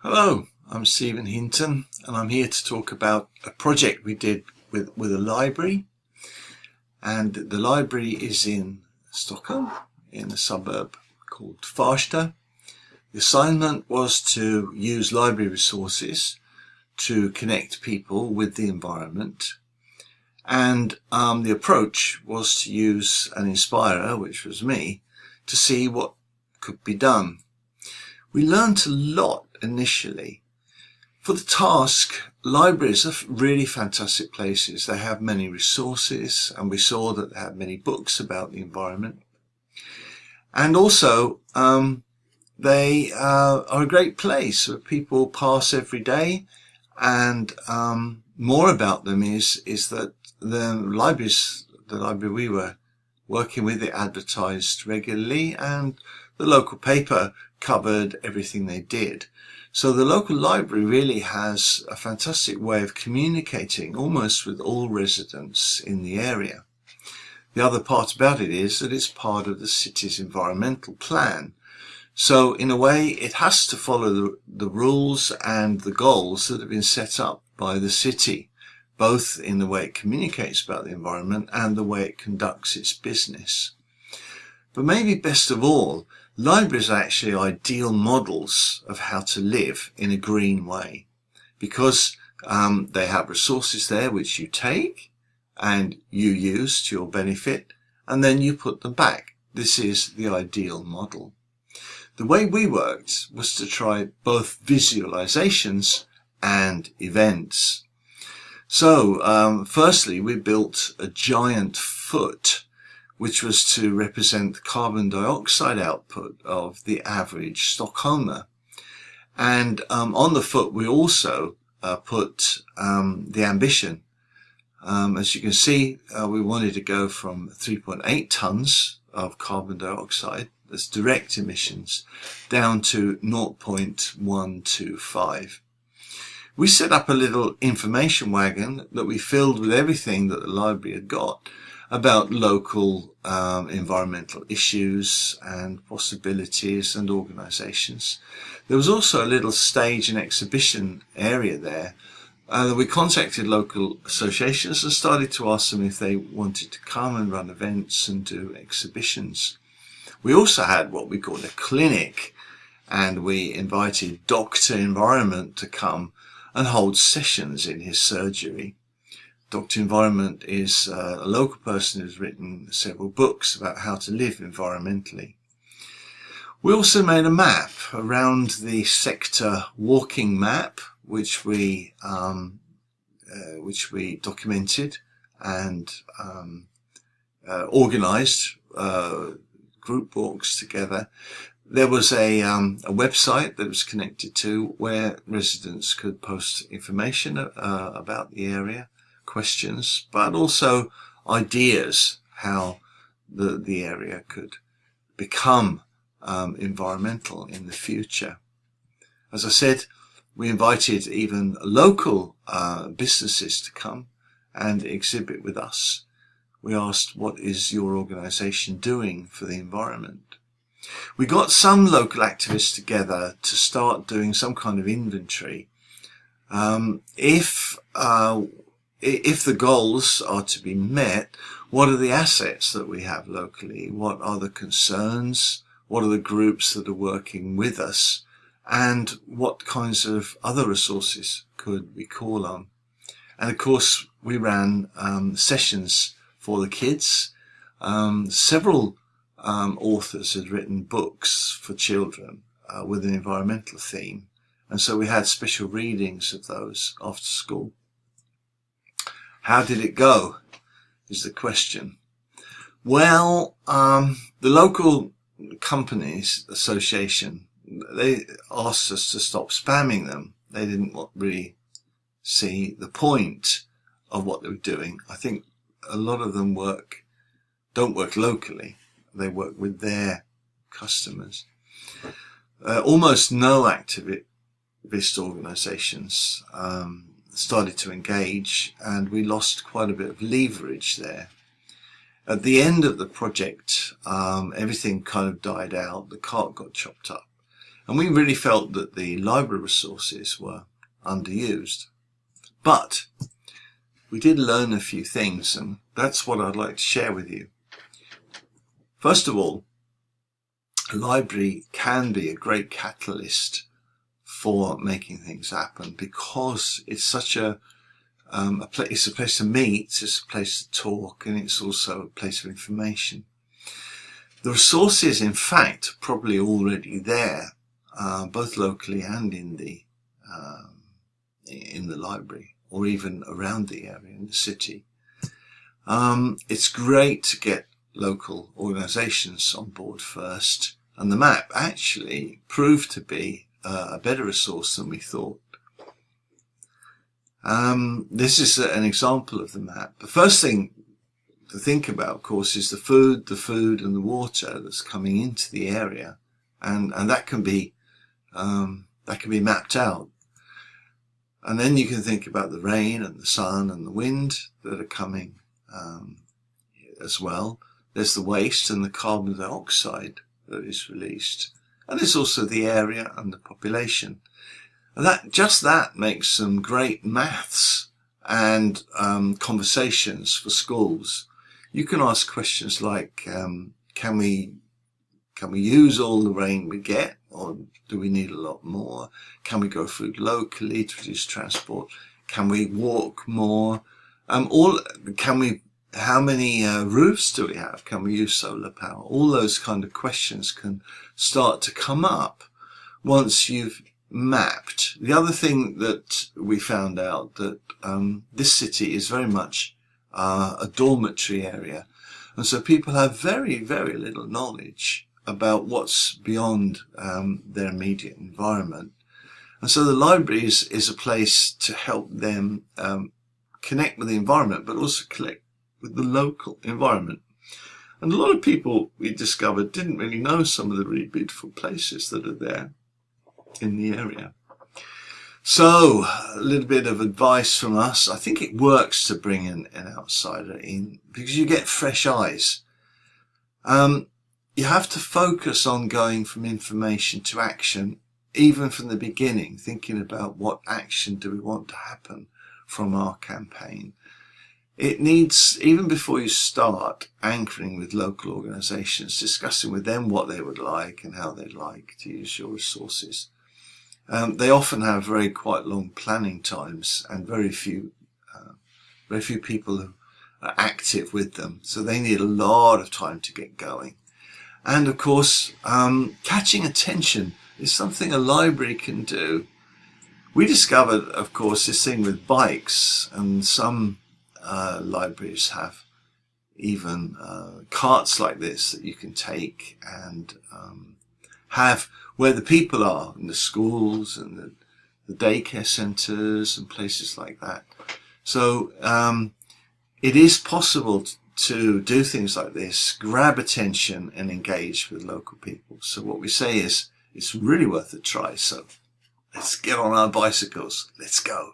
Hello, I'm Stephen Hinton and I'm here to talk about a project we did with a library. And the library is in Stockholm, in a suburb called Farsta. The assignment was to use library resources to connect people with the environment. And the approach was to use an inspirer, which was me, to see what could be done. We learned a lot initially. For the task, libraries are really fantastic places. They have many resources, and we saw that they have many books about the environment. And also, they are a great place where people pass every day. And more about them is that the library we were working with, it advertised regularly, and the local paper covered everything they did. So the local library really has a fantastic way of communicating almost with all residents in the area. The other part about it is that it's part of the city's environmental plan. So in a way, it has to follow the rules and the goals that have been set up by the city, both in the way it communicates about the environment and the way it conducts its business. But maybe best of all, libraries are actually ideal models of how to live in a green way, because they have resources there which you take and you use to your benefit, and then you put them back. This is the ideal model. The way we worked was to try both visualizations and events. So firstly, we built a giant foot, which was to represent the carbon dioxide output of the average Stockholmer. And on the foot, we also put the ambition. As you can see, we wanted to go from 3.8 tons of carbon dioxide, that's direct emissions, down to 0.125. We set up a little information wagon that we filled with everything that the library had got about local environmental issues and possibilities and organisations. There was also a little stage and exhibition area there. We contacted local associations and started to ask them if they wanted to come and run events and do exhibitions. We also had what we called a clinic, and we invited Dr. Environment to come and hold sessions in his surgery. Dr. Environment is a local person who's written several books about how to live environmentally. We also made a map around the sector walking map, which we documented and organised group walks together. There was a website that was connected to where residents could post information about the area, questions, but also ideas how the area could become environmental in the future. As I said, we invited even local businesses to come and exhibit with us. We asked, what is your organisation doing for the environment? We got some local activists together to start doing some kind of inventory. If the goals are to be met, what are the assets that we have locally? What are the concerns? What are the groups that are working with us? And what kinds of other resources could we call on? And of course, we ran sessions for the kids. Several authors had written books for children with an environmental theme. And so we had special readings of those after school. How did it go, is the question. Well, the local companies association, they asked us to stop spamming them. They didn't really see the point of what they were doing. I think a lot of them don't work locally. They work with their customers. Almost no activist organisations started to engage, and we lost quite a bit of leverage there. At the end of the project, everything kind of died out. The cart got chopped up. And we really felt that the library resources were underused. But we did learn a few things, and that's what I'd like to share with you. First of all, a library can be a great catalyst for making things happen, because it's such it's a place to meet, it's a place to talk, and it's also a place of information. The resources, in fact, are probably already there, both locally and in the library, or even around the area in the city. It's great to get local organisations on board first, and the map actually proved to be a better resource than we thought. This is an example of the map. The first thing to think about, of course, is the food and the water that's coming into the area, and that can be mapped out. And then you can think about the rain and the sun and the wind that are coming as well. There's the waste and the carbon dioxide that is released, and there's also the area and the population. And that makes some great maths and conversations for schools. You can ask questions like, can we use all the rain we get, or do we need a lot more? Can we grow food locally to reduce transport? Can we walk more? How many roofs do we have? Can we use solar power? All those kind of questions can start to come up once you've mapped. The other thing that we found out, that this city is very much a dormitory area, and so people have very, very little knowledge about what's beyond their immediate environment. And so the library is a place to help them connect with the environment, but also connect with the local environment. And a lot of people, we discovered, didn't really know some of the really beautiful places that are there in the area. So a little bit of advice from us. I think it works to bring an outsider in, because you get fresh eyes. You have to focus on going from information to action, even from the beginning, thinking about what action do we want to happen from our campaign. It needs, even before you start, anchoring with local organisations, discussing with them what they would like and how they'd like to use your resources. They often have quite long planning times, and very few people who are active with them, so they need a lot of time to get going. And of course, catching attention is something a library can do. We discovered, of course, this thing with bikes, and some libraries have even carts like this that you can take and have where the people are, in the schools and the daycare centres and places like that. So it is possible to do things like this, grab attention and engage with local people. So what we say is, it's really worth a try. So let's get on our bicycles. Let's go.